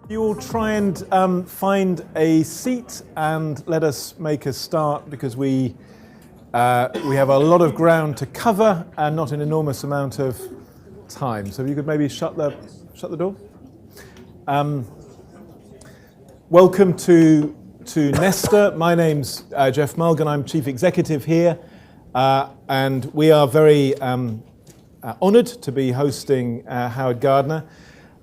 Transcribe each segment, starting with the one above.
You all try and find a seat and let us make a start, because we have a lot of ground to cover and not an enormous amount of time. So if you could maybe shut the door. Welcome to Nesta. My name's Jeff Mulgan. I'm Chief Executive here, and we are very honoured to be hosting Howard Gardner.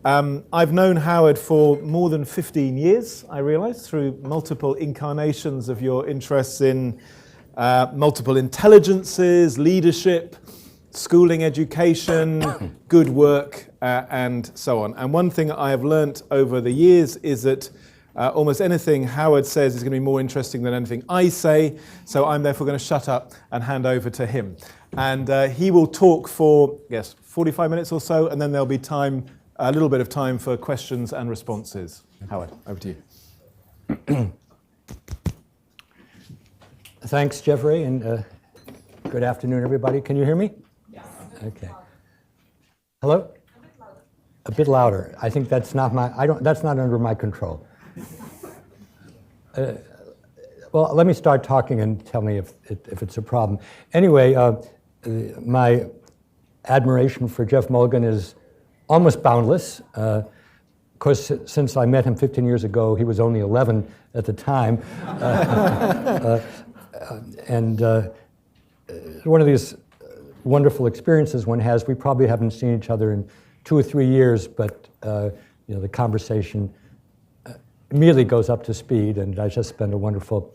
I've known Howard for more than 15 years, I realise, through multiple incarnations of your interests in multiple intelligences, leadership, schooling, education, good work, and so on. And one thing I have learnt over the years is that almost anything Howard says is going to be more interesting than anything I say, so I'm therefore going to shut up and hand over to him. And he will talk for, 45 minutes or so, and then there'll be time, a little bit of time for questions and responses. Howard, over to you. Thanks, Jeffrey, and good afternoon, everybody. Can you hear me? Yes. Okay. Hello? A bit louder. I think that's not that's not under my control. Well, let me start talking and tell me if it's a problem. Anyway, my admiration for Jeff Mulgan is almost boundless. Of course, since I met him 15 years ago, he was only 11 at the time. And one of these wonderful experiences one has, we probably haven't seen each other in 2 or 3 years, but the conversation immediately goes up to speed, and I just spent a wonderful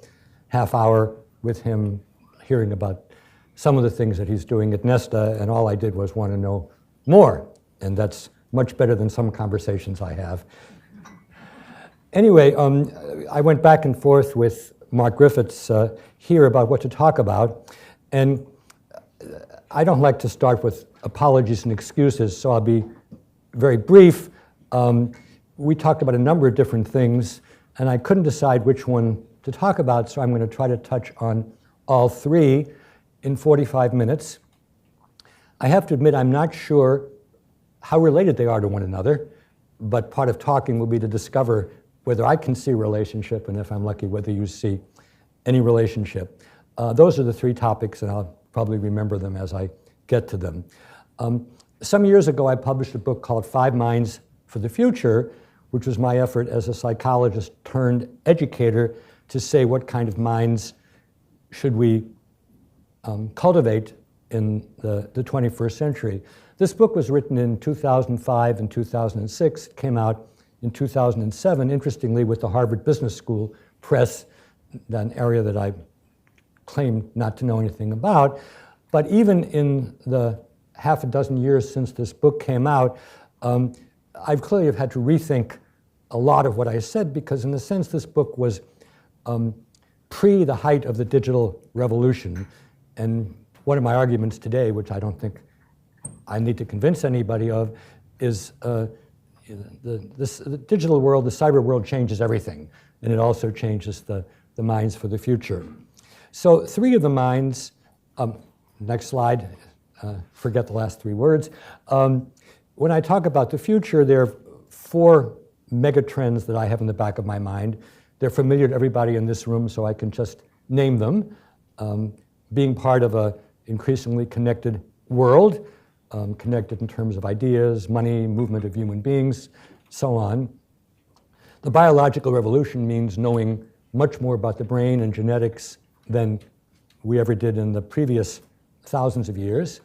half hour with him hearing about some of the things that he's doing at Nesta, and all I did was want to know more, and that's much better than some conversations I have. Anyway, I went back and forth with Mark Griffiths here about what to talk about, and I don't like to start with apologies and excuses, so I'll be very brief. We talked about a number of different things, and I couldn't decide which one to talk about, so I'm going to try to touch on all three in 45 minutes. I have to admit I'm not sure how related they are to one another, but part of talking will be to discover whether I can see a relationship, and if I'm lucky, whether you see any relationship. Those are the three topics, and I'll probably remember them as I get to them. Some years ago, I published a book called 5 Minds for the Future, which was my effort as a psychologist turned educator to say what kind of minds should we cultivate in the 21st century. This book was written in 2005 and 2006. It came out in 2007, interestingly, with the Harvard Business School Press, an area that I claim not to know anything about. But even in the half a dozen years since this book came out, I've clearly have had to rethink a lot of what I said, because in a sense this book was pre the height of the digital revolution. And one of my arguments today, which I don't think I need to convince anybody of, is the digital world, the cyber world changes everything, and it also changes the minds for the future. So 3 of the minds, next slide, forget the last 3 words. When I talk about the future, there are 4 megatrends that I have in the back of my mind. They're familiar to everybody in this room, so I can just name them. Being part of an increasingly connected world, connected in terms of ideas, money, movement of human beings, so on. The biological revolution means knowing much more about the brain and genetics than we ever did in the previous thousands of years.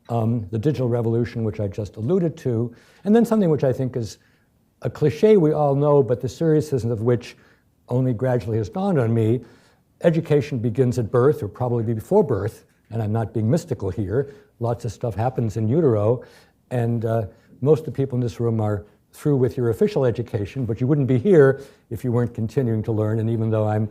The digital revolution, which I just alluded to, and then something which I think is a cliche we all know, but the seriousness of which only gradually has dawned on me. Education begins at birth, or probably before birth, and I'm not being mystical here. Lots of stuff happens in utero, and most of the people in this room are through with your official education, but you wouldn't be here if you weren't continuing to learn, and even though I'm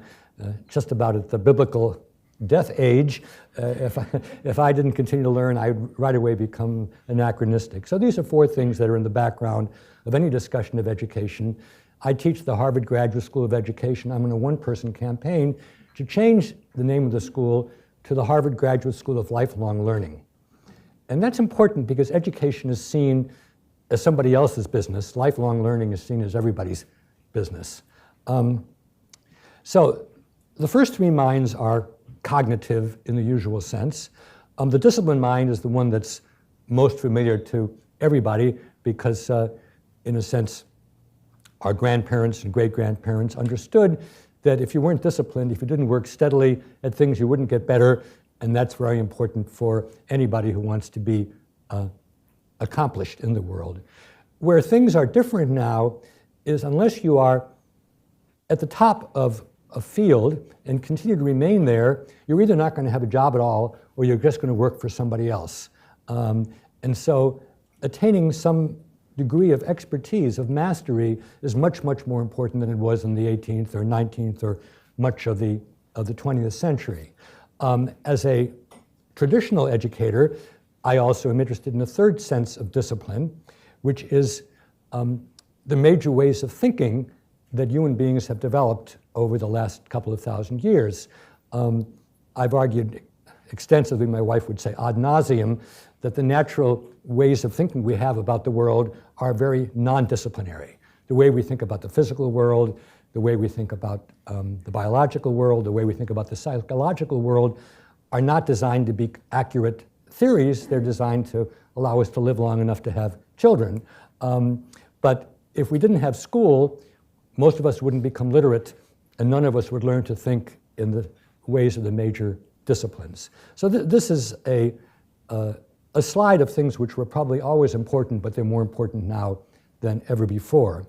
just about at the biblical death age, if I didn't continue to learn, I'd right away become anachronistic. So these are 4 things that are in the background of any discussion of education. I teach the Harvard Graduate School of Education. I'm in a one-person campaign to change the name of the school to the Harvard Graduate School of Lifelong Learning. And that's important because education is seen as somebody else's business. Lifelong learning is seen as everybody's business. So the first three minds are cognitive in the usual sense. The disciplined mind is the one that's most familiar to everybody because, in a sense, our grandparents and great-grandparents understood that if you weren't disciplined, if you didn't work steadily at things, you wouldn't get better, and that's very important for anybody who wants to be accomplished in the world. Where things are different now is unless you are at the top of a field and continue to remain there, you're either not going to have a job at all or you're just going to work for somebody else. And so attaining some degree of expertise, of mastery, is much, much more important than it was in the 18th or 19th or much of the 20th century. As a traditional educator, I also am interested in a third sense of discipline, which is the major ways of thinking that human beings have developed over the last couple of thousand years. I've argued extensively, my wife would say ad nauseum, that the natural ways of thinking we have about the world are very non-disciplinary. The way we think about the physical world, the way we think about the biological world, the way we think about the psychological world are not designed to be accurate theories. They're designed to allow us to live long enough to have children. But if we didn't have school, most of us wouldn't become literate, and none of us would learn to think in the ways of the major disciplines. So this is a slide of things which were probably always important, but they're more important now than ever before.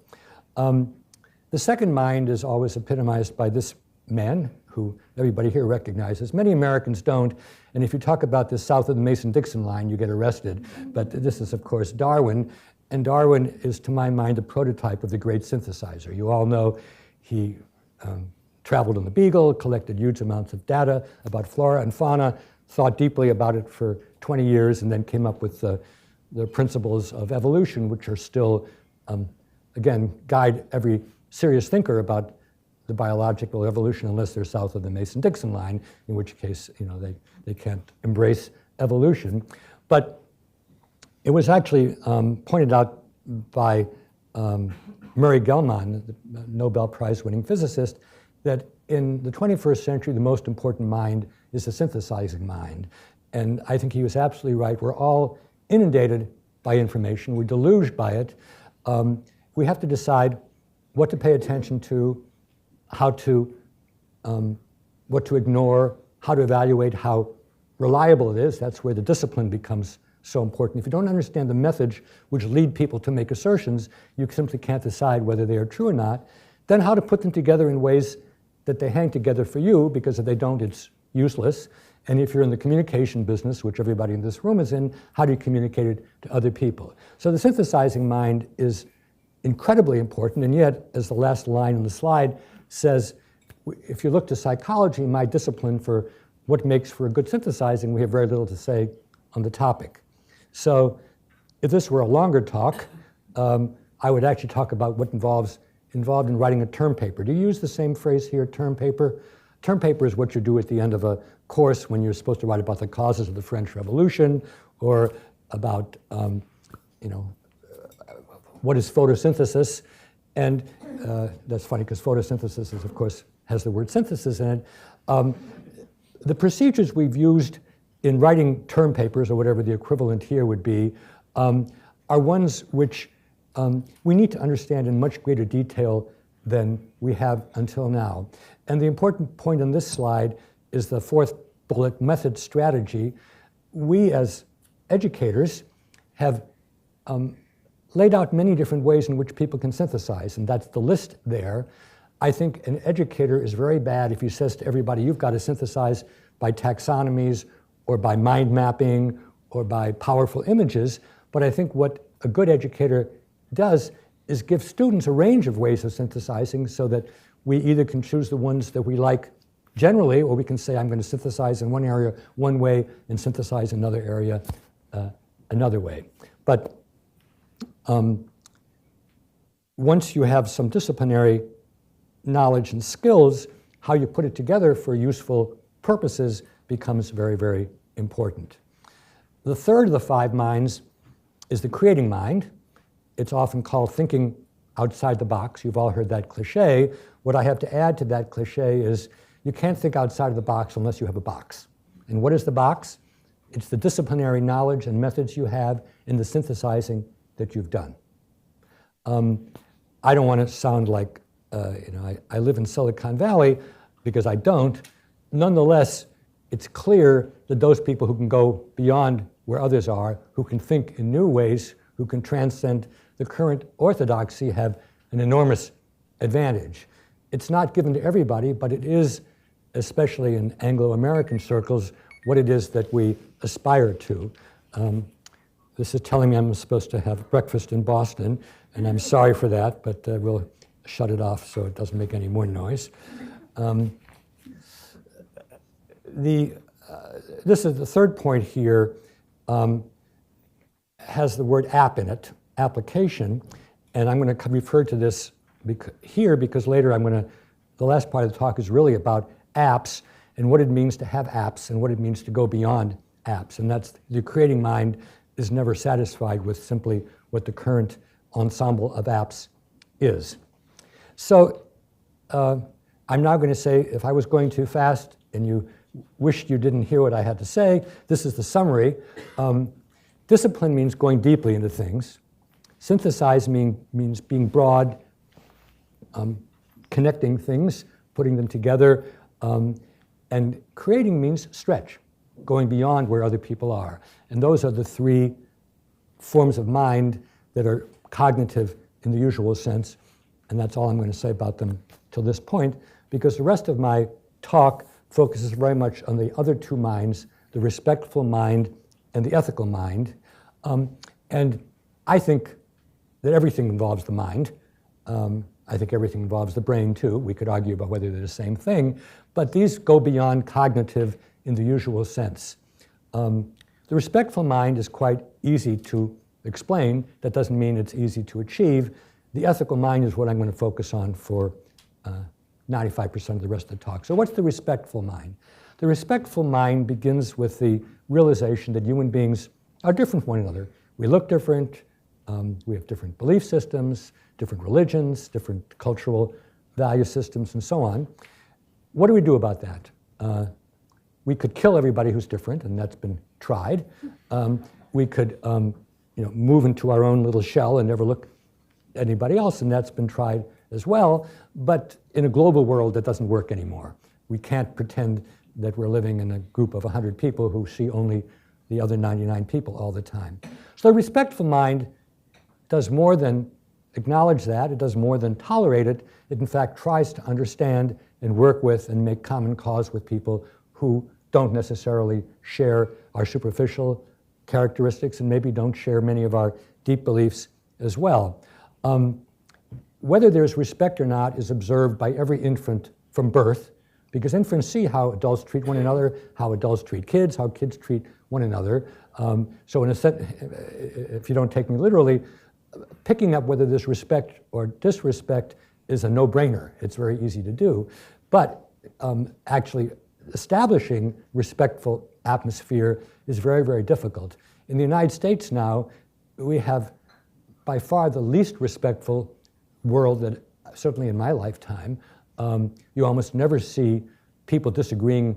The second mind is always epitomized by this man, who everybody here recognizes. Many Americans don't, and if you talk about this south of the Mason-Dixon line, you get arrested. But this is, of course, Darwin, and Darwin is, to my mind, the prototype of the great synthesizer. You all know he traveled on the Beagle, collected huge amounts of data about flora and fauna, thought deeply about it for 20 years, and then came up with the principles of evolution, which are still, again, guide every serious thinker about the biological evolution unless they're south of the Mason-Dixon line, in which case, they can't embrace evolution. But it was actually pointed out by Murray Gell-Mann, the Nobel Prize-winning physicist, that in the 21st century, the most important mind is the synthesizing mind. And I think he was absolutely right. We're all inundated by information. We're deluged by it. We have to decide what to pay attention to, what to ignore, how to evaluate how reliable it is. That's where the discipline becomes so important. If you don't understand the methods which lead people to make assertions, you simply can't decide whether they are true or not. Then how to put them together in ways that they hang together for you, because if they don't, it's useless. And if you're in the communication business, which everybody in this room is in, how do you communicate it to other people? So the synthesizing mind is incredibly important, and yet, as the last line on the slide says, if you look to psychology, my discipline for what makes for a good synthesizing, we have very little to say on the topic. So if this were a longer talk, I would actually talk about what involved in writing a term paper. Do you use the same phrase here, term paper? Term paper is what you do at the end of a course when you're supposed to write about the causes of the French Revolution, or about, what is photosynthesis. And that's funny because photosynthesis is, of course, has the word synthesis in it. The procedures we've used in writing term papers, or whatever the equivalent here would be, are ones which we need to understand in much greater detail than we have until now. And the important point on this slide is the fourth bullet, method strategy. We as educators have laid out many different ways in which people can synthesize, and that's the list there. I think an educator is very bad if he says to everybody, you've got to synthesize by taxonomies, or by mind mapping, or by powerful images. But I think what a good educator does is give students a range of ways of synthesizing, so that we either can choose the ones that we like generally, or we can say, I'm going to synthesize in one area one way and synthesize in another area another way. But once you have some disciplinary knowledge and skills, how you put it together for useful purposes becomes very, very important. The third of the five minds is the creating mind. It's often called thinking outside the box. You've all heard that cliche. What I have to add to that cliche is you can't think outside of the box unless you have a box. And what is the box? It's the disciplinary knowledge and methods you have in the synthesizing that you've done. I don't want to sound like, I live in Silicon Valley, because I don't. Nonetheless, it's clear that those people who can go beyond where others are, who can think in new ways, who can transcend the current orthodoxy, have an enormous advantage. It's not given to everybody, but it is, especially in Anglo-American circles, what it is that we aspire to. This is telling me I'm supposed to have breakfast in Boston, and I'm sorry for that, but we'll shut it off so it doesn't make any more noise. This is the third point here, has the word app in it, application, and I'm going to refer to this here because later the last part of the talk is really about apps and what it means to have apps and what it means to go beyond apps. And that's, the creating mind is never satisfied with simply what the current ensemble of apps is. So I'm now going to say, if I was going too fast and you wished you didn't hear what I had to say, this is the summary. Discipline means going deeply into things. Synthesize means being broad, connecting things, putting them together. And creating means stretch, going beyond where other people are. And those are the three forms of mind that are cognitive in the usual sense. And that's all I'm going to say about them till this point, because the rest of my talk focuses very much on the other two minds, the respectful mind and the ethical mind. And I think that everything involves the mind. I think everything involves the brain, too. We could argue about whether they're the same thing, but these go beyond cognitive in the usual sense. The respectful mind is quite easy to explain. That doesn't mean it's easy to achieve. The ethical mind is what I'm going to focus on for 95% of the rest of the talk. So what's the respectful mind? The respectful mind begins with the realization that human beings are different from one another. We look different. We have different belief systems, different religions, different cultural value systems, and so on. What do we do about that? We could kill everybody who's different, and that's been tried. We could move into our own little shell and never look at anybody else, and that's been tried as well. But in a global world, that doesn't work anymore. We can't pretend that we're living in a group of 100 people who see only the other 99 people all the time. So the respectful mind does more than acknowledge that. It does more than tolerate it. It, in fact, tries to understand and work with and make common cause with people who don't necessarily share our superficial characteristics and maybe don't share many of our deep beliefs as well. Whether there's respect or not is observed by every infant from birth, because infants see how adults treat one another, how adults treat kids, how kids treat one another. So in a sense, if you don't take me literally, picking up whether there's respect or disrespect is a no-brainer. It's very easy to do. But actually establishing respectful atmosphere is very, very difficult. In the United States now, we have by far the least respectful world that, certainly in my lifetime. You almost never see people disagreeing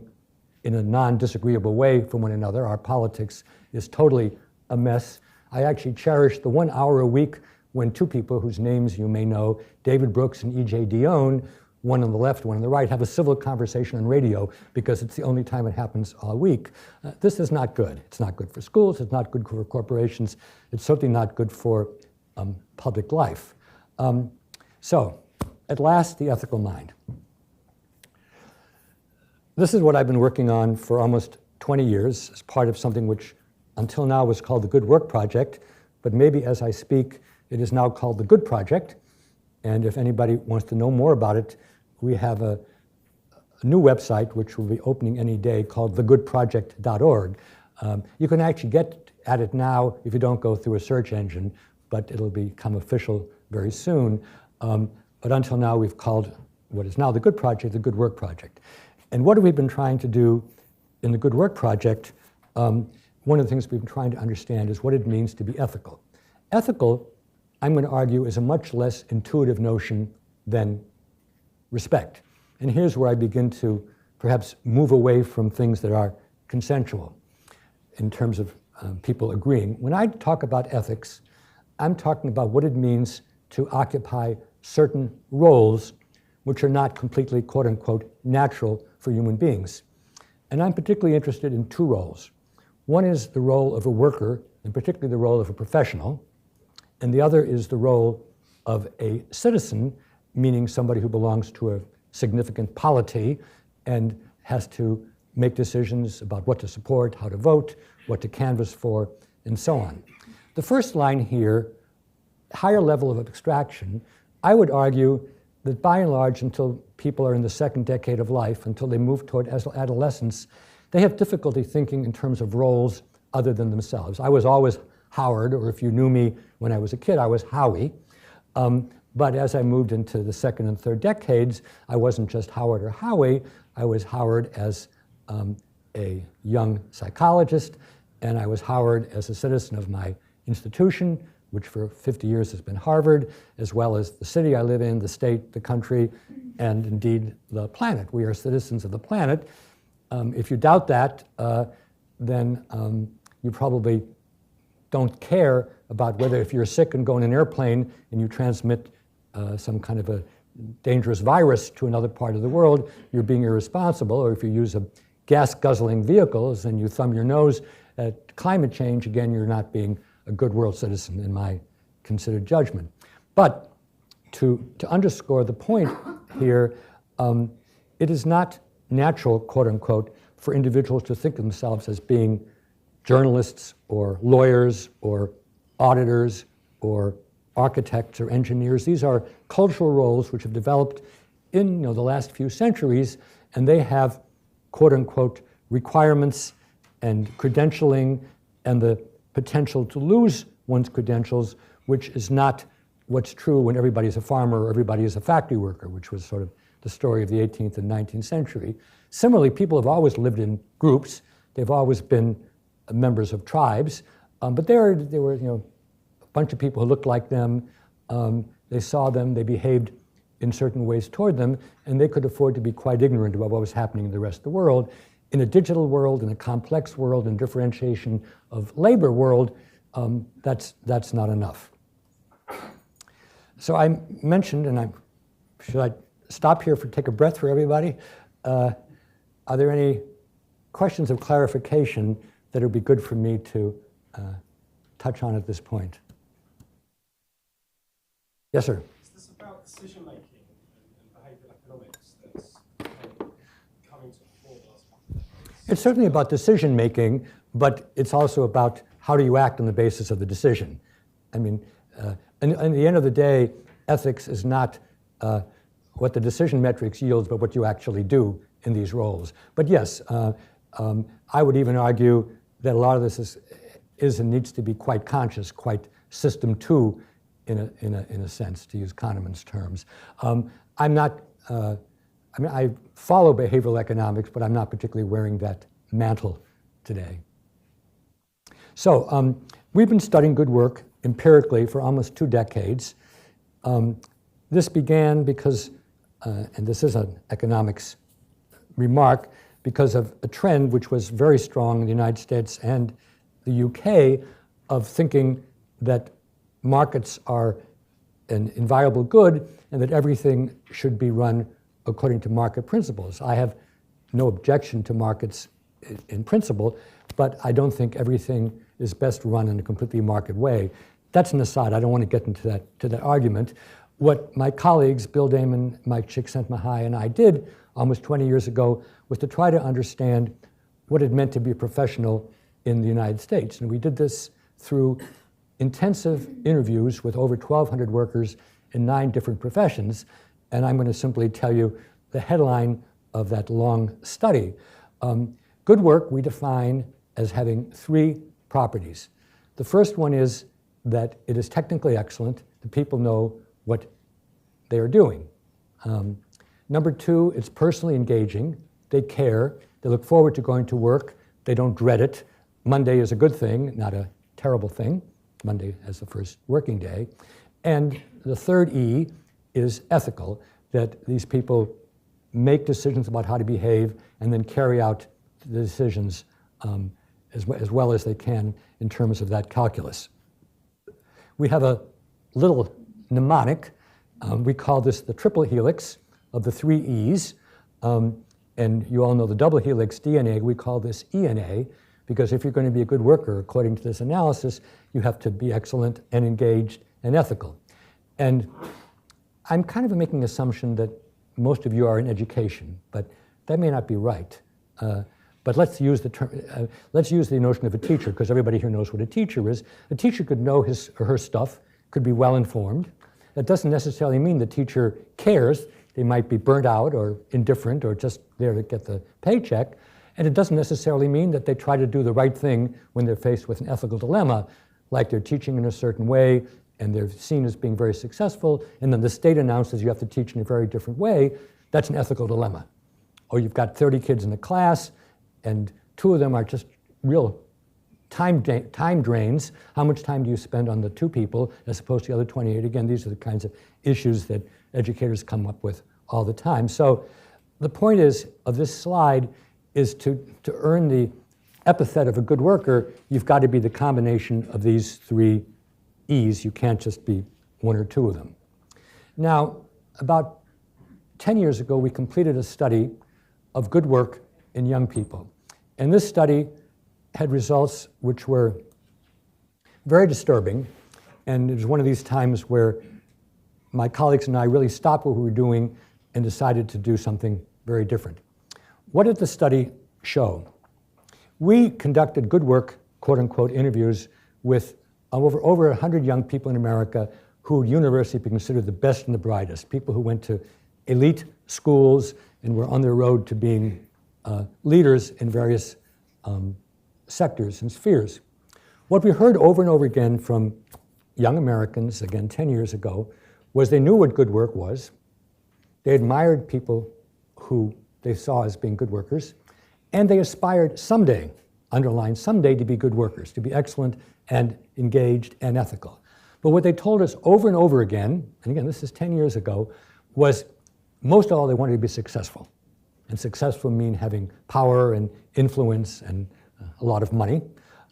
in a non-disagreeable way from one another. Our politics is totally a mess. I actually cherish the 1 hour a week when two people whose names you may know, David Brooks and E.J. Dionne, one on the left, one on the right, have a civil conversation on radio because it's the only time it happens all week. This is not good. It's not good for schools. It's not good for corporations. It's certainly not good for public life. So, at last, the ethical mind. This is what I've been working on for almost 20 years as part of something which until now was called the Good Work Project, but maybe as I speak, it is now called the Good Project. And if anybody wants to know more about it, we have a new website which will be opening any day called thegoodproject.org. You can actually get at it now if you don't go through a search engine, but it'll become official very soon. But until now, we've called what is now the Good Project, the Good Work Project. And what have we been trying to do in the Good Work Project? One of the things we've been trying to understand is what it means to be ethical. Ethical I'm going to argue, is a much less intuitive notion than respect. And here's where I begin to perhaps move away from things that are consensual in terms of people agreeing. When I talk about ethics, I'm talking about what it means to occupy certain roles which are not completely, quote unquote, natural for human beings. And I'm particularly interested in two roles. One is the role of a worker, and particularly the role of a professional, and the other is the role of a citizen, meaning somebody who belongs to a significant polity and has to make decisions about what to support, how to vote, what to canvass for, and so on. The first line here, higher level of abstraction, I would argue that by and large, until people are in the second decade of life, until they move toward adolescence, they have difficulty thinking in terms of roles other than themselves. I was always Howard, or if you knew me when I was a kid, I was Howie. But as I moved into the second and third decades, I wasn't just Howard or Howie, I was Howard as a young psychologist, and I was Howard as a citizen of my institution, which for 50 years has been Harvard, as well as the city I live in, the state, the country, and indeed the planet. We are citizens of the planet. If you doubt that, then you probably don't care about whether if you're sick and go in an airplane and you transmit some kind of a dangerous virus to another part of the world, you're being irresponsible, or if you use a gas-guzzling vehicles and you thumb your nose at climate change, again, you're not being a good world citizen in my considered judgment. But to underscore the point here, it is not natural, quote unquote, for individuals to think of themselves as being journalists or lawyers or auditors or architects or engineers. These are cultural roles which have developed in the last few centuries, and they have, quote unquote, requirements and credentialing and the potential to lose one's credentials, which is not what's true when everybody's a farmer or everybody is a factory worker, which was sort of the story of the 18th and 19th century. Similarly, people have always lived in groups. They've always been members of tribes, but there were a bunch of people who looked like them. They saw them, they behaved in certain ways toward them, and they could afford to be quite ignorant about what was happening in the rest of the world. In a digital world, in a complex world, in differentiation of labor world, that's not enough. So I mentioned, and should I stop here take a breath for everybody? Are there any questions of clarification that would be good for me to touch on at this point? Yes, sir. Is this about decision making and behavioral economics that's coming to the fore the last couple of decades? It's certainly about decision making, but it's also about how do you act on the basis of the decision. I mean, in the end of the day, ethics is not what the decision metrics yields, but what you actually do in these roles. But yes, I would even argue that a lot of this is and needs to be quite conscious, quite system two in a sense, to use Kahneman's terms. I follow behavioral economics, but I'm not particularly wearing that mantle today. So we've been studying good work empirically for almost 2 decades. This began because, and this is an economics remark, because of a trend which was very strong in the United States and the UK of thinking that markets are an inviolable good and that everything should be run according to market principles. I have no objection to markets in principle, but I don't think everything is best run in a completely market way. That's an aside. I don't want to get into that argument. What my colleagues, Bill Damon, Mike Csikszentmihalyi, and I did almost 20 years ago was to try to understand what it meant to be a professional in the United States. And we did this through intensive interviews with over 1,200 workers in 9 different professions. And I'm going to simply tell you the headline of that long study. Good work we define as having 3 properties. The first one is that it is technically excellent. The people know what they are doing. Number 2, it's personally engaging. They care. They look forward to going to work. They don't dread it. Monday is a good thing, not a terrible thing. Monday as the first working day. And the third E is ethical, that these people make decisions about how to behave and then carry out the decisions as well as they can in terms of that calculus. We have a little mnemonic. We call this the triple helix of the three E's. And you all know the double helix DNA. We call this ENA, because if you're going to be a good worker, according to this analysis, you have to be excellent and engaged and ethical. And I'm kind of making an assumption that most of you are in education, but that may not be right. But let's use the notion of a teacher, because everybody here knows what a teacher is. A teacher could know his or her stuff, could be well informed. That doesn't necessarily mean the teacher cares. They might be burnt out or indifferent or just there to get the paycheck. And it doesn't necessarily mean that they try to do the right thing when they're faced with an ethical dilemma, like they're teaching in a certain way and they're seen as being very successful, and then the state announces you have to teach in a very different way. That's an ethical dilemma. Or you've got 30 kids in the class and 2 of them are just real time drains. How much time do you spend on the 2 people as opposed to the other 28? Again, these are the kinds of issues that educators come up with all the time. So the point of this slide is to earn the epithet of a good worker, you've got to be the combination of these 3 E's. You can't just be 1 or 2 of them. Now, about 10 years ago, we completed a study of good work in young people. And this study had results which were very disturbing. And it was one of these times where my colleagues and I really stopped what we were doing and decided to do something very different. What did the study show? We conducted good work, quote unquote, interviews with over 100 young people in America who would universally be considered the best and the brightest, people who went to elite schools and were on their road to being leaders in various sectors and spheres. What we heard over and over again from young Americans, again 10 years ago, was they knew what good work was. They admired people who they saw as being good workers, and they aspired someday, underline someday, to be good workers, to be excellent and engaged and ethical. But what they told us over and over again, and again, this is 10 years ago, was most of all they wanted to be successful. And successful mean having power and influence and a lot of money.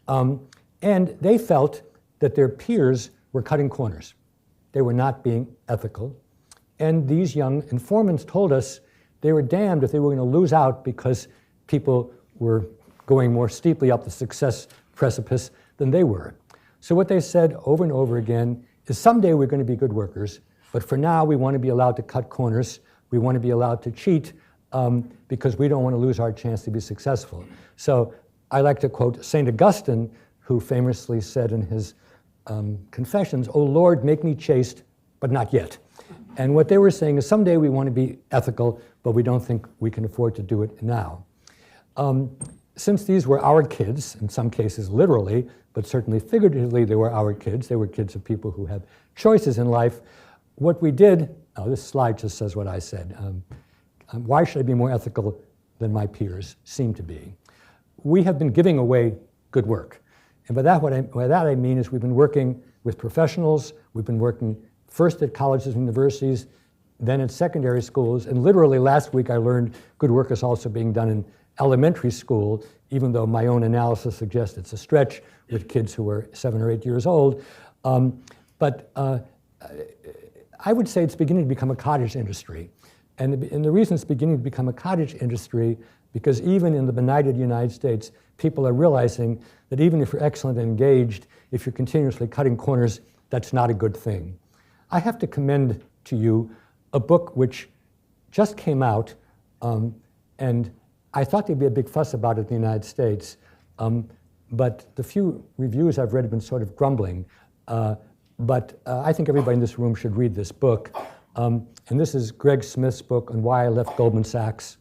And they felt that their peers were cutting corners. They were not being ethical. And these young informants told us they were damned if they were going to lose out because people were going more steeply up the success precipice than they were. So what they said over and over again is someday we're going to be good workers, but for now we want to be allowed to cut corners. We want to be allowed to cheat because we don't want to lose our chance to be successful. So I like to quote St. Augustine, who famously said in his Confessions, "O Lord, make me chaste, but not yet." And what they were saying is someday we want to be ethical, but we don't think we can afford to do it now. Since these were our kids, in some cases literally, but certainly figuratively they were our kids, they were kids of people who had choices in life, what we did, this slide just says what I said, why should I be more ethical than my peers seem to be? We have been giving away good work. And by that I mean is we've been working with professionals, we've been working first at colleges and universities, then at secondary schools, and literally last week I learned good work is also being done in elementary school, even though my own analysis suggests it's a stretch with kids who are 7 or 8 years old. But I would say it's beginning to become a cottage industry. And the reason it's beginning to become a cottage industry, because even in the benighted United States, people are realizing that even if you're excellent and engaged, if you're continuously cutting corners, that's not a good thing. I have to commend to you a book which just came out, and I thought there'd be a big fuss about it in the United States, but the few reviews I've read have been sort of grumbling. But I think everybody in this room should read this book. And this is Greg Smith's book on why I left Goldman Sachs.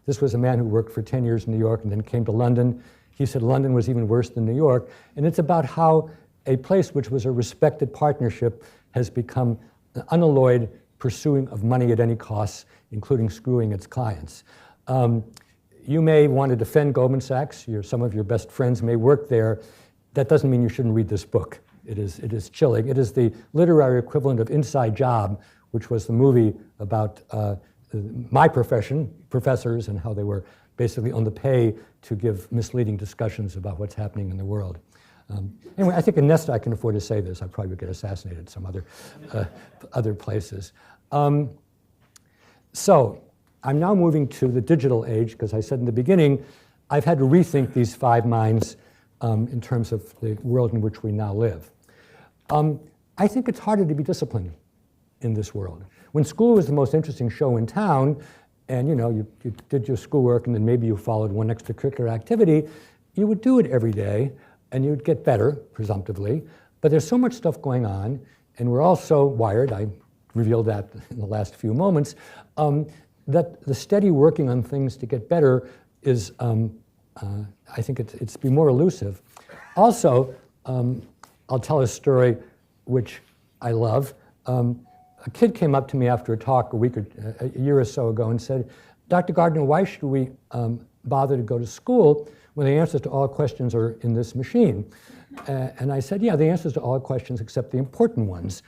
This was a man who worked for 10 years in New York and then came to London. He said London was even worse than New York. And it's about how a place which was a respected partnership has become an unalloyed pursuing of money at any cost, including screwing its clients. You may want to defend Goldman Sachs. Some of your best friends may work there. That doesn't mean you shouldn't read this book. It is chilling. It is the literary equivalent of Inside Job, which was the movie about my profession, professors, and how they were basically on the pay to give misleading discussions about what's happening in the world. Anyway, I think in Nesta I can afford to say this. I probably would get assassinated some other places. So I'm now moving to the digital age, because I said in the beginning, I've had to rethink these 5 minds in terms of the world in which we now live. I think it's harder to be disciplined in this world. When school was the most interesting show in town, and you did your schoolwork and then maybe you followed one extracurricular activity, you would do it every day and you'd get better, presumptively. But there's so much stuff going on, and we're all so wired, I revealed that in the last few moments, that the steady working on things to get better is, I think it's be more elusive. Also, I'll tell a story which I love. A kid came up to me after a talk a year or so ago and said, "Dr. Gardner, why should we bother to go to school when the answers to all questions are in this machine?" And I said, yeah, the answers to all questions except the important ones.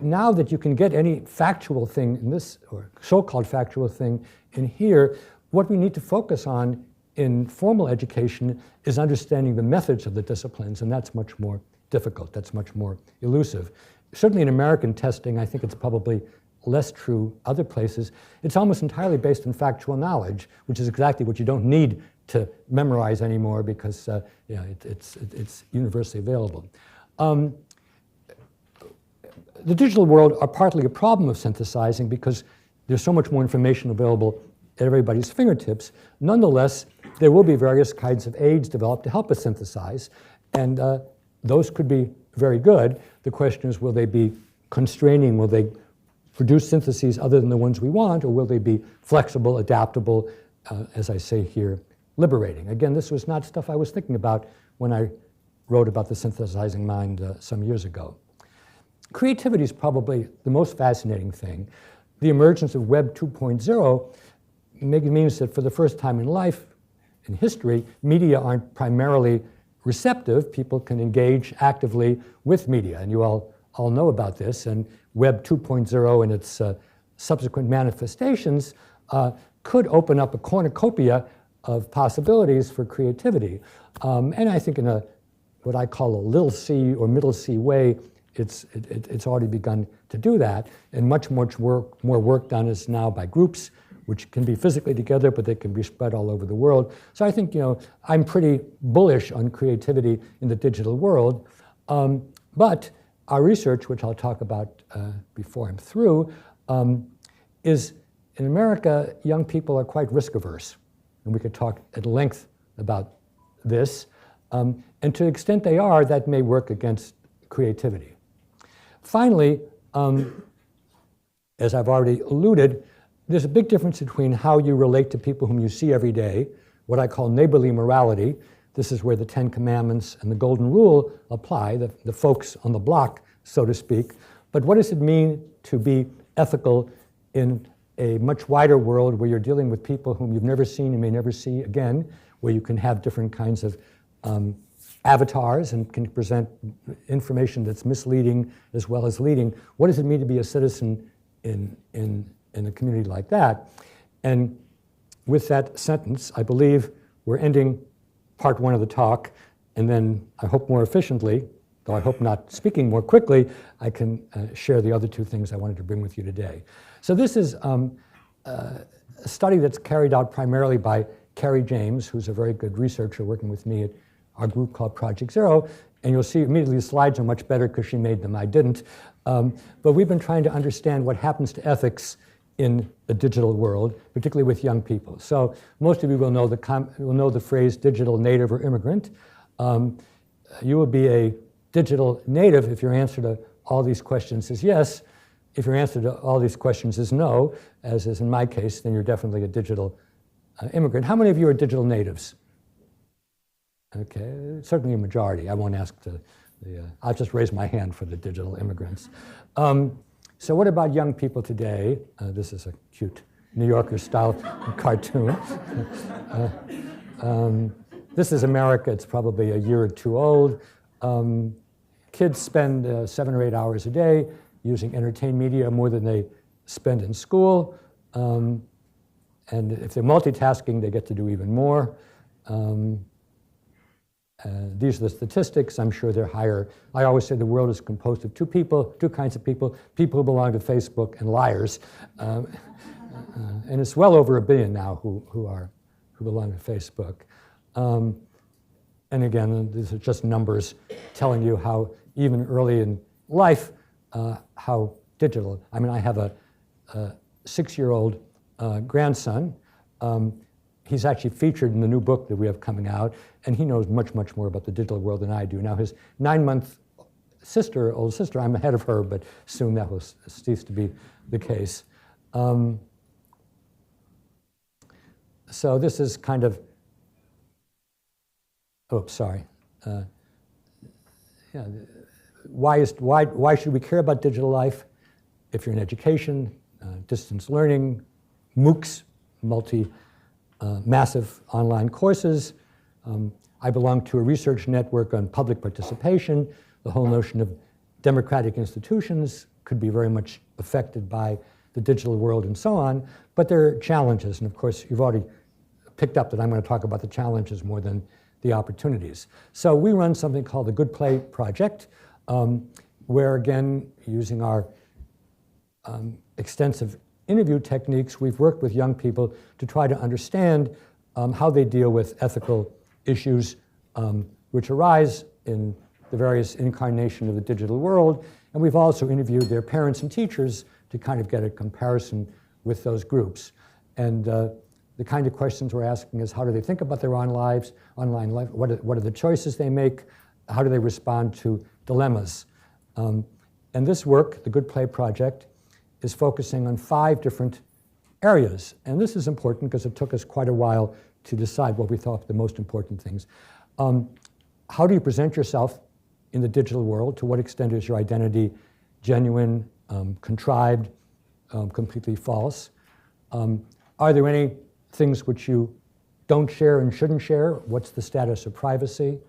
Now that you can get any factual thing in this, or so-called factual thing in here, what we need to focus on in formal education is understanding the methods of the disciplines, and that's much more difficult, that's much more elusive. Certainly in American testing, I think it's probably less true other places. It's almost entirely based on factual knowledge, which is exactly what you don't need to memorize anymore because it's universally available. The digital world are partly a problem of synthesizing because there's so much more information available at everybody's fingertips. Nonetheless, there will be various kinds of aids developed to help us synthesize, and those could be very good. The question is, will they be constraining? Will they produce syntheses other than the ones we want, or will they be flexible, adaptable, as I say here, liberating? Again, this was not stuff I was thinking about when I wrote about the synthesizing mind some years ago. Creativity is probably the most fascinating thing. The emergence of Web 2.0 means that for the first time in life, in history, media aren't primarily receptive. People can engage actively with media, and you all know about this. And Web 2.0 and its subsequent manifestations could open up a cornucopia of possibilities for creativity. And I think in what I call a little c or middle c way, it's already begun to do that. And much more work done is now by groups, which can be physically together, but they can be spread all over the world. So I think, I'm pretty bullish on creativity in the digital world. But our research, which I'll talk about before I'm through, is in America, young people are quite risk averse. And we could talk at length about this. And to the extent they are, that may work against creativity. Finally, as I've already alluded, there's a big difference between how you relate to people whom you see every day, what I call neighborly morality. This is where the 10 Commandments and the Golden Rule apply, the folks on the block, so to speak. But what does it mean to be ethical in a much wider world where you're dealing with people whom you've never seen and may never see again, where you can have different kinds of avatars and can present information that's misleading as well as leading? What does it mean to be a citizen in a community like that? And with that sentence, I believe we're ending part 1 of the talk, and then I hope more efficiently, though I hope not speaking more quickly, I can share the other 2 things I wanted to bring with you today. So this is a study that's carried out primarily by Carrie James, who's a very good researcher working with me at our group called Project Zero, and you'll see immediately the slides are much better because she made them, I didn't. But we've been trying to understand what happens to ethics in the digital world, particularly with young people. So most of you will know the phrase digital native or immigrant. You will be a digital native if your answer to all these questions is yes. If your answer to all these questions is no, as is in my case, then you're definitely a digital immigrant. How many of you are digital natives? Okay, certainly a majority. I won't ask I'll just raise my hand for the digital immigrants. So what about young people today? This is a cute New Yorker-style cartoon. This is America. It's probably a year or 2 old. kids spend 7 or 8 hours a day using entertainment media more than they spend in school. And if they're multitasking, they get to do even more. These are the statistics. I'm sure they're higher. I always say the world is composed of two kinds of people who belong to Facebook and liars. And it's well over 1 billion now who belong to Facebook. And again, these are just numbers telling you how even early in life, how digital. I mean, I have a 6-year-old grandson. He's actually featured in the new book that we have coming out, and he knows much, much more about the digital world than I do. Now, his 9-month older sister, I'm ahead of her, but soon that will cease to be the case. So this is kind of, why should we care about digital life? If you're in education, distance learning, MOOCs, massive online courses. I belong to a research network on public participation. The whole notion of democratic institutions could be very much affected by the digital world and so on, but there are challenges, and of course you've already picked up that I'm going to talk about the challenges more than the opportunities. So we run something called the Good Play Project, where again, using our extensive interview techniques, we've worked with young people to try to understand how they deal with ethical issues which arise in the various incarnation of the digital world. And we've also interviewed their parents and teachers to kind of get a comparison with those groups. And the kind of questions we're asking is, how do they think about their online life? What are the choices they make? How do they respond to dilemmas? And this work, the Good Play Project, is focusing on 5 different areas. And this is important because it took us quite a while to decide what we thought the most important things. How do you present yourself in the digital world? To what extent is your identity genuine, contrived, completely false? Are there any things which you don't share and shouldn't share? What's the status of privacy?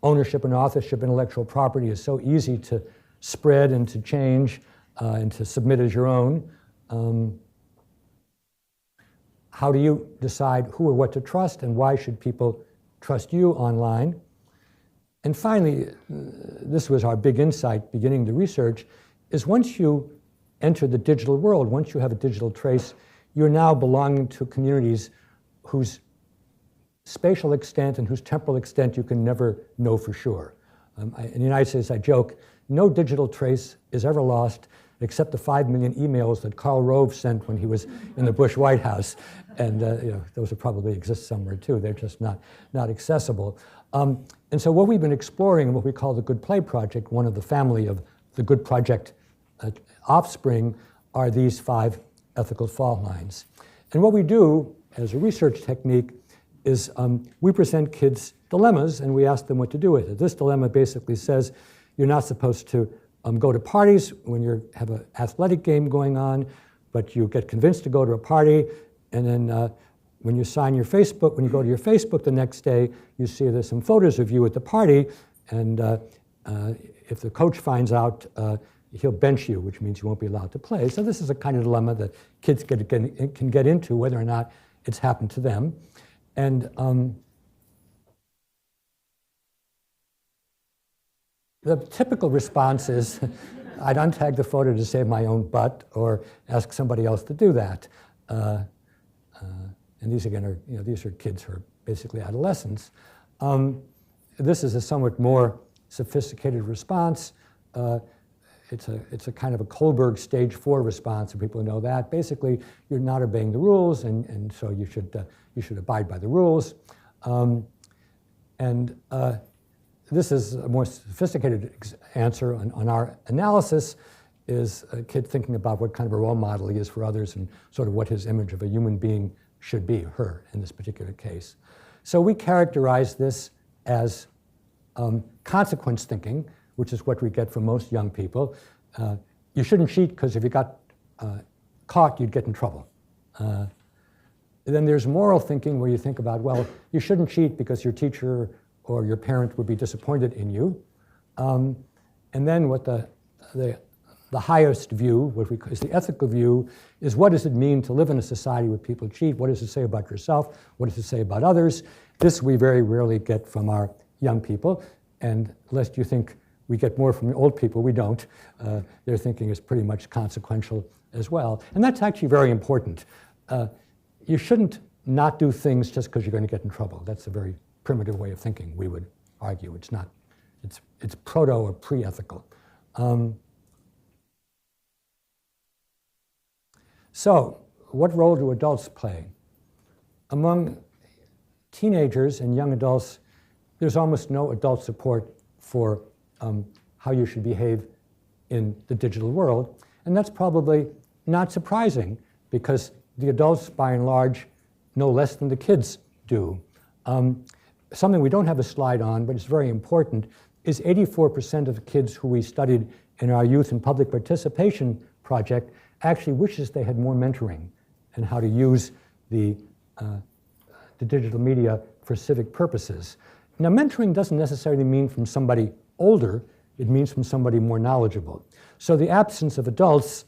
Ownership and authorship, intellectual property is so easy to spread and to change and to submit as your own. How do you decide who or what to trust, and why should people trust you online? And finally, this was our big insight beginning the research, is once you enter the digital world, once you have a digital trace, you're now belonging to communities whose spatial extent and whose temporal extent you can never know for sure. In the United States, I joke, no digital trace is ever lost except the 5 million emails that Karl Rove sent when he was in the Bush White House. And those will probably exist somewhere too. They're just not accessible. And so what we've been exploring in what we call the Good Play Project, one of the family of the Good Project offspring, are these 5 ethical fault lines. And what we do as a research technique is we present kids dilemmas and we ask them what to do with it. This dilemma basically says you're not supposed to go to parties when you have an athletic game going on, but you get convinced to go to a party, and then when you sign your Facebook, when you go to your Facebook the next day, you see there's some photos of you at the party, and if the coach finds out, he'll bench you, which means you won't be allowed to play. So this is a kind of dilemma that kids can get into, whether or not it's happened to them. And the typical response is, I'd untag the photo to save my own butt, or ask somebody else to do that. And these again are, these are kids who are basically adolescents. This is a somewhat more sophisticated response. It's a kind of a Kohlberg stage 4 response, and people know that. Basically, you're not obeying the rules, and so you should abide by the rules. This is a more sophisticated answer on our analysis, is a kid thinking about what kind of a role model he is for others and sort of what his image of a human being should be, her in this particular case. So we characterize this as consequence thinking, which is what we get from most young people. You shouldn't cheat because if you got caught, you'd get in trouble. Then there's moral thinking where you think about, well, you shouldn't cheat because your teacher or your parent would be disappointed in you. And then what the highest view, what we call is the ethical view, is what does it mean to live in a society where people cheat? What does it say about yourself? What does it say about others? This we very rarely get from our young people, and lest you think we get more from old people, we don't. Their thinking is pretty much consequential as well. And that's actually very important. You shouldn't not do things just because you're going to get in trouble. That's a very primitive way of thinking, we would argue. It's not. It's proto or pre-ethical. So, what role do adults play? Among teenagers and young adults, there's almost no adult support for how you should behave in the digital world. And that's probably not surprising because the adults, by and large, know less than the kids do. Something we don't have a slide on, but it's very important, is 84% of the kids who we studied in our youth and public participation project actually wishes they had more mentoring and how to use the digital media for civic purposes. Now, mentoring doesn't necessarily mean from somebody older, it means from somebody more knowledgeable. So the absence of adults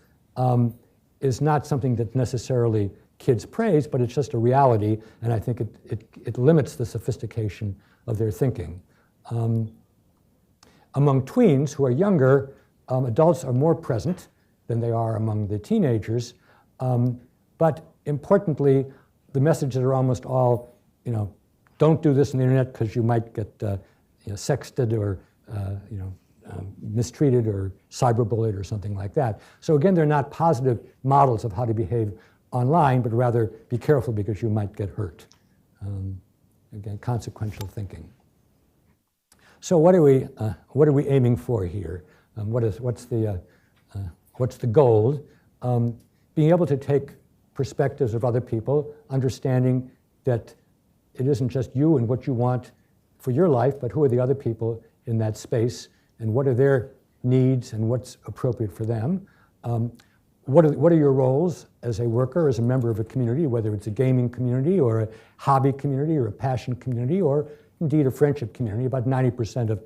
is not something that necessarily kids praise, but it's just a reality, and I think it limits the sophistication of their thinking. Among tweens who are younger, adults are more present than they are among the teenagers, but importantly, the messages are almost all, don't do this on the internet because you might get sexted or mistreated or cyberbullied or something like that. So again, they're not positive models of how to behave online, but rather be careful because you might get hurt. Again, consequential thinking. So what are we aiming for here? What's the goal? Being able to take perspectives of other people, understanding that it isn't just you and what you want for your life, but who are the other people in that space, and what are their needs and what's appropriate for them. What are your roles as a worker, as a member of a community, whether it's a gaming community or a hobby community or a passion community or indeed a friendship community. About 90% of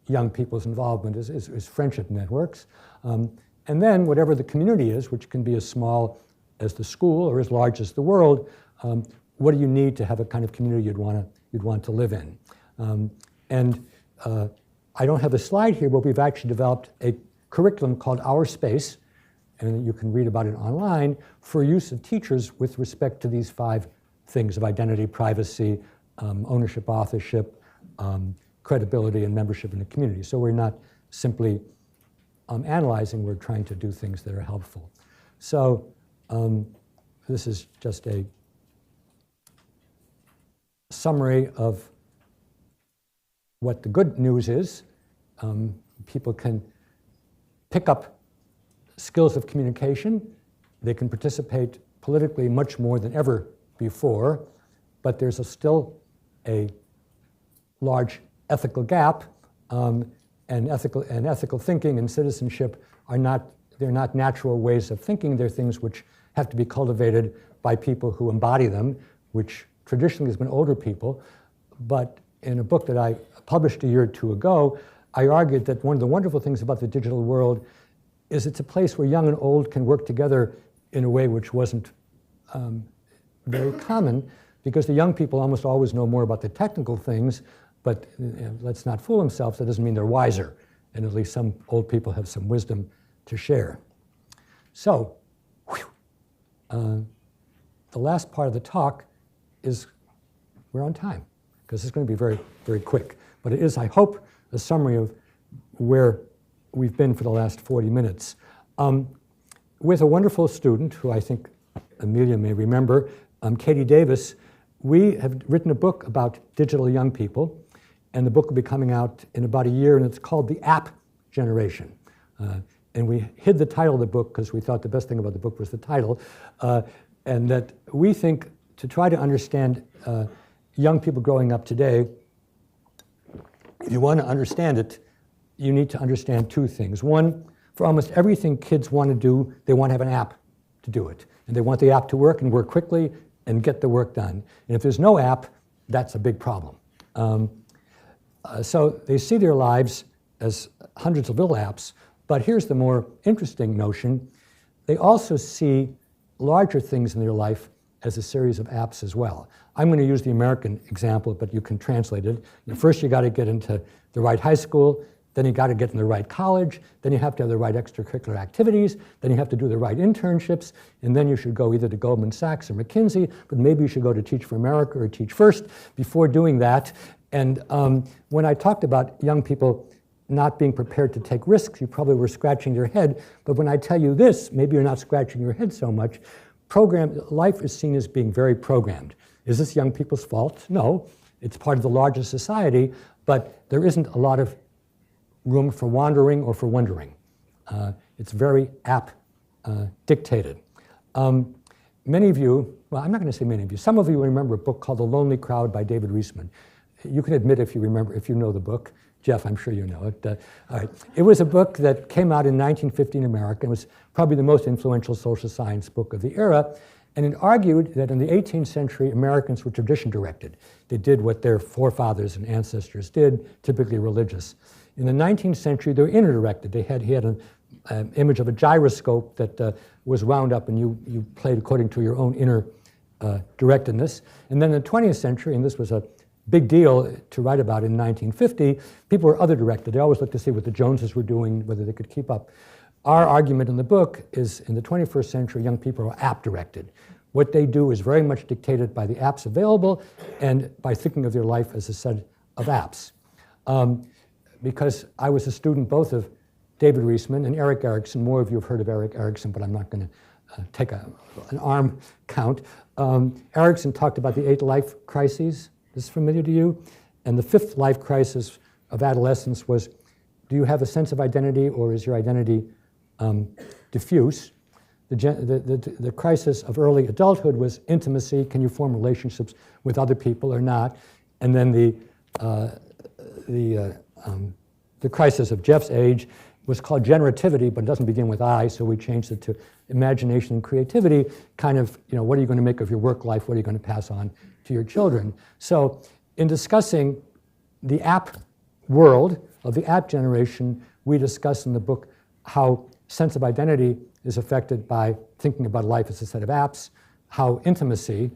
young people's involvement is friendship networks. And then whatever the community is, which can be as small as the school or as large as the world, what do you need to have a kind of community you'd want to live in? I don't have a slide here, but we've actually developed a curriculum called Our Space, and you can read about it online, for use of teachers with respect to these 5 things of identity, privacy, ownership, authorship, credibility, and membership in the community. So we're not simply analyzing, we're trying to do things that are helpful. So this is just a summary of what the good news is. People can pick up skills of communication. They can participate politically much more than ever before, but there's still a large ethical gap, and ethical thinking and citizenship are not natural ways of thinking. They're things which have to be cultivated by people who embody them, which traditionally has been older people. But in a book that I published a year or 2 ago, I argued that one of the wonderful things about the digital world is it's a place where young and old can work together in a way which wasn't very common, because the young people almost always know more about the technical things, but let's not fool themselves, that doesn't mean they're wiser, and at least some old people have some wisdom to share. So, the last part of the talk is, we're on time, because it's going to be very, very quick. But it is, I hope, a summary of where we've been for the last 40 minutes. With a wonderful student, who I think Amelia may remember, Katie Davis, we have written a book about digital young people, and the book will be coming out in about a year, and it's called The App Generation. And we hid the title of the book because we thought the best thing about the book was the title, and that we think to try to understand young people growing up today, if you want to understand it, you need to understand 2 things. One, for almost everything kids want to do, they want to have an app to do it. And they want the app to work and work quickly and get the work done. And if there's no app, that's a big problem. So they see their lives as hundreds of little apps, but here's the more interesting notion. They also see larger things in their life as a series of apps as well. I'm going to use the American example, but you can translate it. First, you got to get into the right high school, then you got to get in the right college, then you have to have the right extracurricular activities, then you have to do the right internships, and then you should go either to Goldman Sachs or McKinsey, but maybe you should go to Teach for America or Teach First before doing that. And when I talked about young people not being prepared to take risks, you probably were scratching your head, but when I tell you this, maybe you're not scratching your head so much. Life is seen as being very programmed. Is this young people's fault? No, it's part of the larger society, but there isn't a lot of room for wandering or for wondering. It's very app dictated. Many of you, well, I'm not going to say many of you, some of you remember a book called The Lonely Crowd by David Reisman. You can admit if you remember, if you know the book. Jeff, I'm sure you know it. All right. It was a book that came out in 1950 in America. It was probably the most influential social science book of the era. And it argued that in the 18th century, Americans were tradition-directed. They did what their forefathers and ancestors did, typically religious. In the 19th century, they were inner-directed. He had an image of a gyroscope that was wound up, and you played according to your own inner directedness. And then in the 20th century, and this was a big deal to write about in 1950, people were other-directed. They always looked to see what the Joneses were doing, whether they could keep up. Our argument in the book is in the 21st century, young people are app-directed. What they do is very much dictated by the apps available and by thinking of their life as a set of apps. Because I was a student both of David Reisman and Erik Erikson. More of you have heard of Erik Erikson, but I'm not going to take an arm count. Erikson talked about the 8 life crises. This is familiar to you? And the 5th life crisis of adolescence was, do you have a sense of identity or is your identity diffuse? The crisis of early adulthood was intimacy. Can you form relationships with other people or not? And then the crisis of Jeff's age was called generativity, but it doesn't begin with I, so we changed it to imagination and creativity, kind of, what are you going to make of your work life? What are you going to pass on to your children? So in discussing the app world of the app generation, we discuss in the book how sense of identity is affected by thinking about life as a set of apps, how intimacy,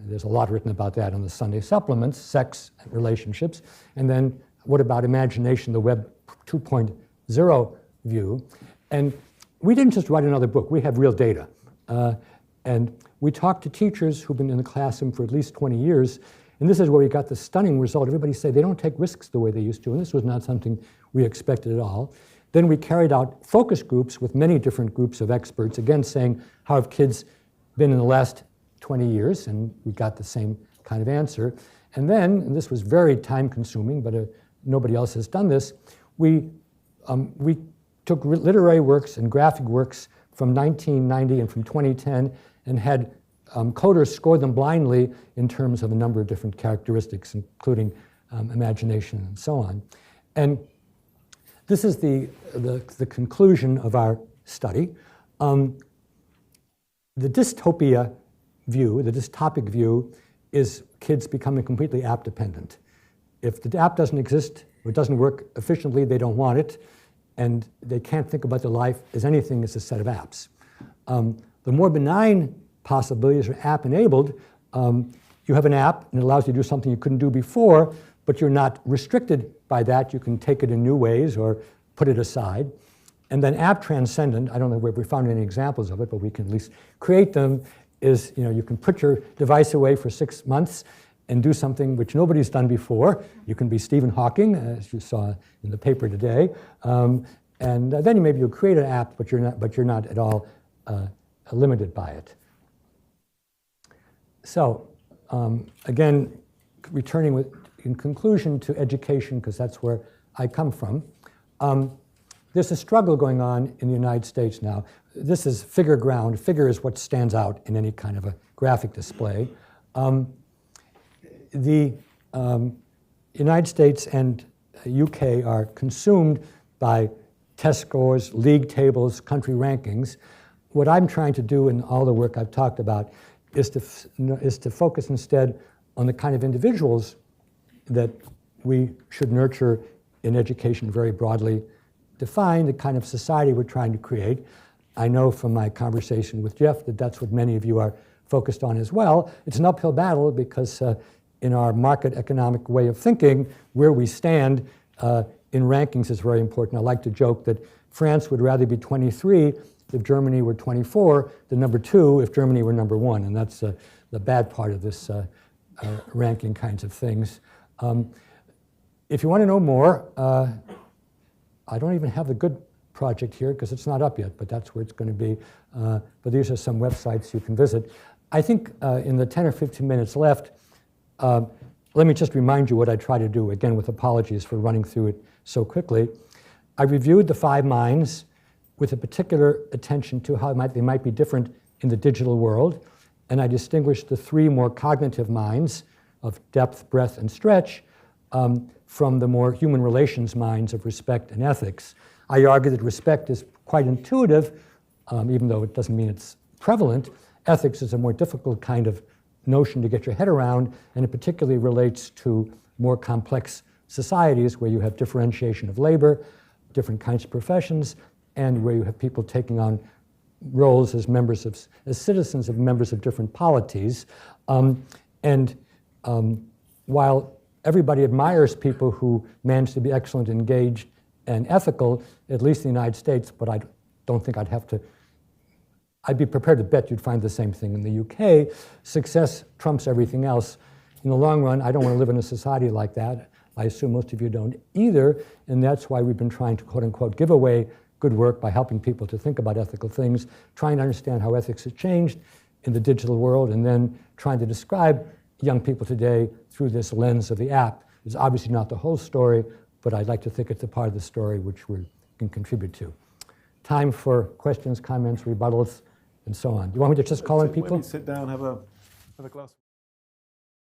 there's a lot written about that on the Sunday supplements, sex, relationships, and then what about imagination, the Web 2.0 view. And we didn't just write another book, we have real data. And we talked to teachers who've been in the classroom for at least 20 years, and this is where we got the stunning result. Everybody say they don't take risks the way they used to, and this was not something we expected at all. Then we carried out focus groups with many different groups of experts, again saying, how have kids been in the last 20 years? And we got the same kind of answer. And then, and this was very time consuming, but nobody else has done this, we took literary works and graphic works from 1990 and from 2010 and had coders score them blindly in terms of a number of different characteristics, including imagination and so on. And this is the conclusion of our study. The dystopia view, the dystopic view, is kids becoming completely app dependent. If the app doesn't exist or it doesn't work efficiently, they don't want it, and they can't think about their life as anything as a set of apps. The more benign possibilities are app-enabled. You have an app, and it allows you to do something you couldn't do before, but you're not restricted by that. You can take it in new ways or put it aside. And then app transcendent, I don't know if we found any examples of it, but we can at least create them, is you can put your device away for 6 months and do something which nobody's done before. You can be Stephen Hawking, as you saw in the paper today. And then maybe you'll create an app, but you're not at all limited by it. So again, returning in conclusion to education, because that's where I come from, there's a struggle going on in the United States now. This is figure ground. Figure is what stands out in any kind of a graphic display. The United States and UK are consumed by test scores, league tables, country rankings. What I'm trying to do in all the work I've talked about is to focus instead on the kind of individuals that we should nurture in education very broadly defined the kind of society we're trying to create. I know from my conversation with Jeff that that's what many of you are focused on as well. It's an uphill battle because in our market economic way of thinking, where we stand in rankings is very important. I like to joke that France would rather be 23 if Germany were 24 than number 2 if Germany were number 1, and that's the bad part of this ranking kinds of things. If you want to know more, I don't even have the good project here because it's not up yet, but that's where it's going to be. But these are some websites you can visit. I think in the 10 or 15 minutes left, let me just remind you what I try to do, again with apologies for running through it so quickly. I reviewed the 5 minds with a particular attention to how they might be different in the digital world, and I distinguished the 3 more cognitive minds of depth, breadth, and stretch from the more human relations minds of respect and ethics. I argue that respect is quite intuitive, even though it doesn't mean it's prevalent. Ethics is a more difficult kind of notion to get your head around, and it particularly relates to more complex societies where you have differentiation of labor, different kinds of professions, and where you have people taking on roles as citizens of members of different polities. While everybody admires people who manage to be excellent, engaged, and ethical, at least in the United States, but I don't think I'd be prepared to bet you'd find the same thing in the UK. Success trumps everything else. In the long run, I don't want to live in a society like that. I assume most of you don't either, and that's why we've been trying to, quote unquote, give away good work by helping people to think about ethical things, trying to understand how ethics has changed in the digital world, and then trying to describe young people today through this lens of the app. It's obviously not the whole story, but I'd like to think it's a part of the story which we can contribute to. Time for questions, comments, rebuttals, and so on. You want me to just call in people? Why don't you sit down, have a glass.